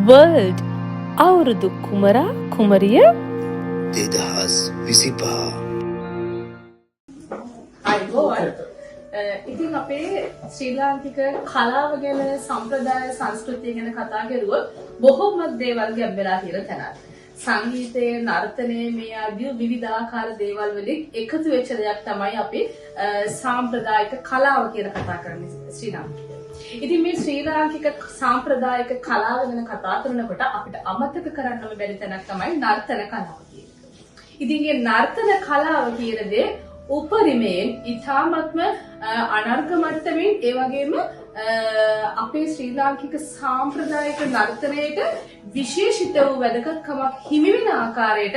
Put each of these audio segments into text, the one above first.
World අවුරුදු කුමරා කුමරිය 2025 අයිබෝවන් ඉතින් අපේ ශ්‍රී ලාංකික කලාව ගැන සම්ප්‍රදාය සංස්කෘතිය ගැන කතා කරුවොත් බොහෝමත් දේවල් ගැඹෙලා තියෙන තැනක්. සංගීතයේ නර්තනයේ මේ ආදී විවිධාකාර දේවල් වලින් එකතු වෙච්ච දෙයක් තමයි අපි සාම්ප්‍රදායික කලාව කියලා කතා කරන්නේ ශ්‍රී ලාංකික. ඉතින් මේ ශ්‍රී ලාංකික සාම්ප්‍රදායික කලාව ගැන කතා කරනකොට අපිට අමතක කරන්නම බැරි තැනක් තමයි නර්තන කලාව කියන්නේ. ඉතින් මේ නර්තන කලාව කියන දේ උපරිමයෙන් ඉතාමත්ම අනර්ග මට්ටමින් ඒ වගේම අපේ ශ්‍රී ලාංකික සාම්ප්‍රදායික නර්තනයට විශේෂිත වූ වැදගත්කමක් හිමි වෙන ආකාරයට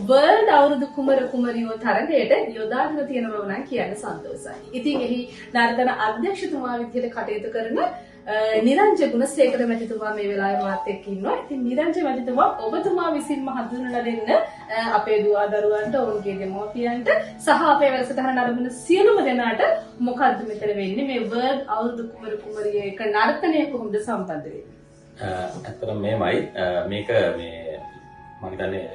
වර්ල්ඩ් අවුරුදු කුමර කුමරියෝ තරගයට යොදාගෙන තියෙන බව නම් කියන්න සන්තෝෂයි. ඉතින් එහි නර්තන අධ්‍යක්ෂතුමා විදිහට කටයුතු කරන නිරංජ ගුණසේකර මැතිතුමා මේ වෙලාවේ මාත් එක්ක ඉන්නවා. ඉතින් නිරංජ මැතිතුමා ඔබතුමා විසින්ම හඳුන්වලා දෙන්න අපේ දුවා දරුවන්ට ඔවුන්ගේ දෙමව්පියන්ට සහ අපේ වැඩසටහන නරඹන සියලුම දෙනාට මොකද්ද මෙතන වෙන්නේ මේ වර්ල්ඩ් අවුරුදු කුමර කුමරිය එක නර්තනය කොහොමද සම්බන්ධ වෙන්නේ? ඇත්තටම මේමයි මේක මේ මම හිතන්නේ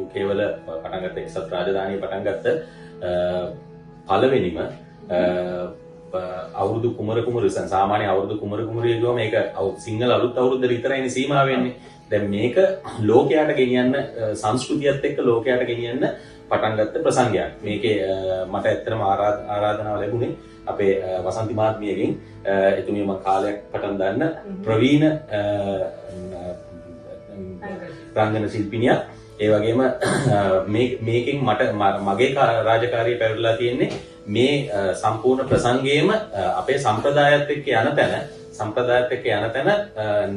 UK වල පටන් ගත්ත එක්සත් රාජධානිය පටන් ගත්ත පළවෙනිම අවුරුදු කුමර කුමරිය සාමාන්‍ය අවුරුදු කුමර කුමරිය කියවම මේක සිංහල අලුත් අවුරුද්දට විතරයිනේ සීමා වෙන්නේ. දැන් මේක ලෝකයට ගෙනියන්න සංස්කෘතියත් එක්ක ලෝකයට ගෙනියන්න පටන් ගත්ත ප්‍රසංගයක්. මේකේ මට ඇත්තටම ආරාධනාව ලැබුණේ අපේ වසන්ති මහත්මියගෙන්. එතුමියම කාලයක් පටන් ගන්න ප්‍රවීණ රංගන ශිල්පිනියක්. ඒ වගේම මේකෙන් මගේ රාජකාරිය පැවරලා තියෙන්නේ මේ සම්පූර්ණ ප්‍රසංගයේම අපේ සම්ප්‍රදායත් එක්ක යන තැන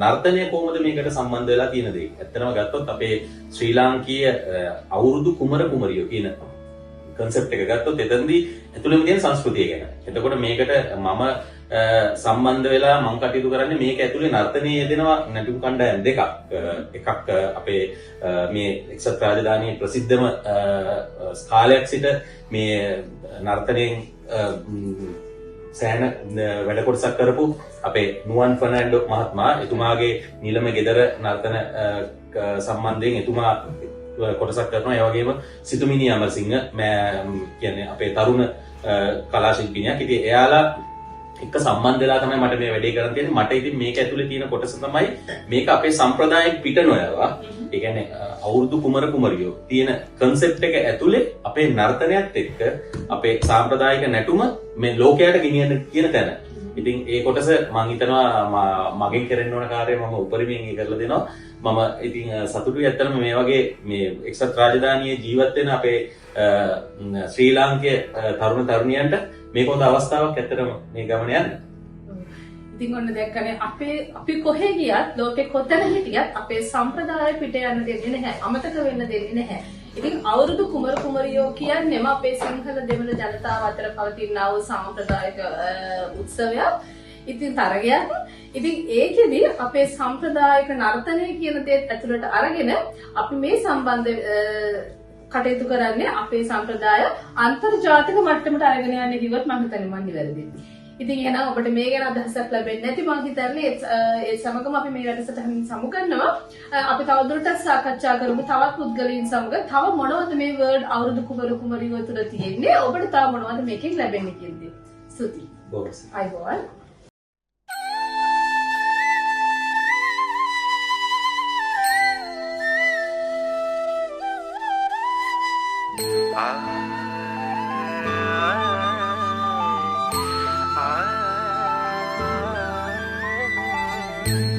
නර්තනය කොහොමද මේකට සම්බන්ධ වෙලා තියෙන දේ. ඇත්තටම ගත්තොත් අපේ ශ්‍රී ලාංකීය අවුරුදු කුමර කුමරියෝ කියන concept එක ගත්තොත් එතනදී ඇතුළෙම තියෙන සංස්කෘතිය ගැන. එතකොට මේකට මම සම්බන්ධ වෙලා මම කටයුතු කරන්නේ මේක ඇතුලේ නර්තනයේ යෙදෙනවා නැටුම් කණ්ඩායම් දෙකක්. එකක් අපේ මේ එක්සත් රාජධානියේ ප්‍රසිද්ධම කාලයක් සිට මේ නර්තනයෙන් සෑහෙන වැඩ කොටසක් කරපු අපේ නුවන් ෆර්නැන්ඩෝ මහත්මයා එතුමාගේ නිලම ගෙදර නර්තන සම්බන්ධයෙන් එතුමා කොටසක් කරනවා. ඒ වගේම සිතුමිනි අමරසිංහ කියන්නේ අපේ තරුණ කලා ශිල්පිනියක්. ඉතින් එයාලා එක සම්බන්ධ වෙලා තමයි මට මේ වැඩේ කරන්න තියෙන්නේ. මට ඉතින් මේක ඇතුලේ තියෙන කොටස තමයි මේක අපේ සම්ප්‍රදායික පිට නොයවා. ඒ කියන්නේ අවුරුදු කුමර කුමරියෝ තියෙන concept එක ඇතුලේ අපේ නර්තනයත් එක්ක අපේ සාම්ප්‍රදායික නැටුම මේ ලෝකයට ගෙනියන්න කියන තැන. ඉතින් ඒ කොටස මම හිතනවා මගෙන් කරන්න ඕන කාර්යය මම උපරිමයෙන් කරලා දෙනවා. මම ඉතින් සතුටුයි ඇත්තටම මේ වගේ මේ එක්සත් රාජධානියේ ජීවත් වෙන අපේ ශ්‍රී ලාංකේය තරුණ තරුණියන්ට මේක හොඳ අවස්ථාවක් ඇත්තටම මේ ගමන යන්න. ඉතින් ඔන්න දැක්කනේ අපි කොහෙ ගියත් ලෝකෙ කොතන හිටියත් අපේ සම්ප්‍රදාය පිට යන්න දෙන්නේ නැහැ. අමතක වෙන්න දෙන්නේ නැහැ. ඉතින් අවුරුදු කුමර කුමරියෝ කියන්නේම අපේ සිංහල දෙමළ ජනතාව අතර පවතින ආ වූ සාම්ප්‍රදායික උත්සවයක්. ඉතින් තරගයක්. ඉතින් ඒකෙදි අපේ සම්ප්‍රදායික නර්තනය කියන දේත් ඇතුළට අරගෙන අපි මේ සම්බන්ධ කටයුතු කරන්නේ අපේ සම්ප්‍රදාය අන්තර්ජාතික මට්ටමට අරගෙන යන්න කිව්වොත් මම හිතන්නේ මම නිවැරදියි. ඉතින් එහෙනම් ඔබට මේ ගැන අදහසක් ලැබෙන්නේ නැති මම හිතන්නේ ඒ සමගම අපි මේ වැඩසටහනින් සමු කරනවා. අපි තවදුරටත් සාකච්ඡා කරමු තවත් පුද්ගලයන් සමග. තව මොනවද මේ වර්ල්ඩ් අවුරුදු කුමර කුමරියෝ තුළ තියෙන්නේ? ඔබට තව මොනවද මේකෙන් ලැබෙන්නේ කියන දේ. ස්තුතියි. බොහොම අයිබෝවන්.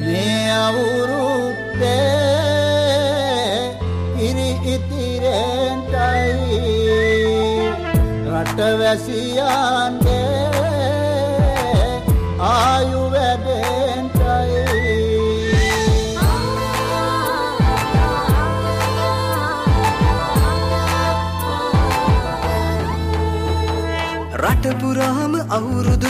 මේ අවුරුද්දේ ඉරි ඉතිරෙන්ටයි රටවැසියන්ගේ ආයු වැඩෙන්ටයි රට පුරාම අවුරුදු